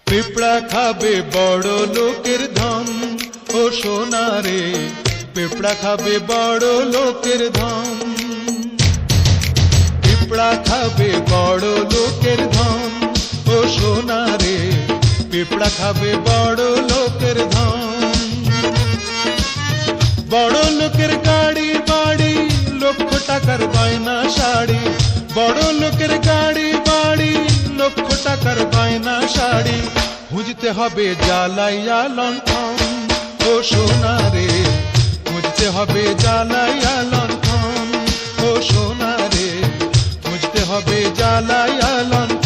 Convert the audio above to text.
পিঁপড়া খাবে বড় লোকের ধন, ও সোনা রে পিঁপড়া খাবে বড় লোকের ধন। পিঁপড়া খাবে বড় লোকের ধন, ও সোনা রে পিঁপড়া খাবে বড় লোকের ধন। বড় লোকের গাড়ি বাড়ি, লক্ষ টাকার গয়না শাড়ি, বড় লোকের গাড়ি বাড়ি, লক্ষ টাকার গয়না শাড়ি, খুঁজতে হবে জ্বালাইয়া লণ্ঠন, ও সোনা রে খুঁজতে হবে জ্বালাইয়া লণ্ঠন, ও সোনা রে খুঁজতে হবে জ্বালাইয়া লণ্ঠন।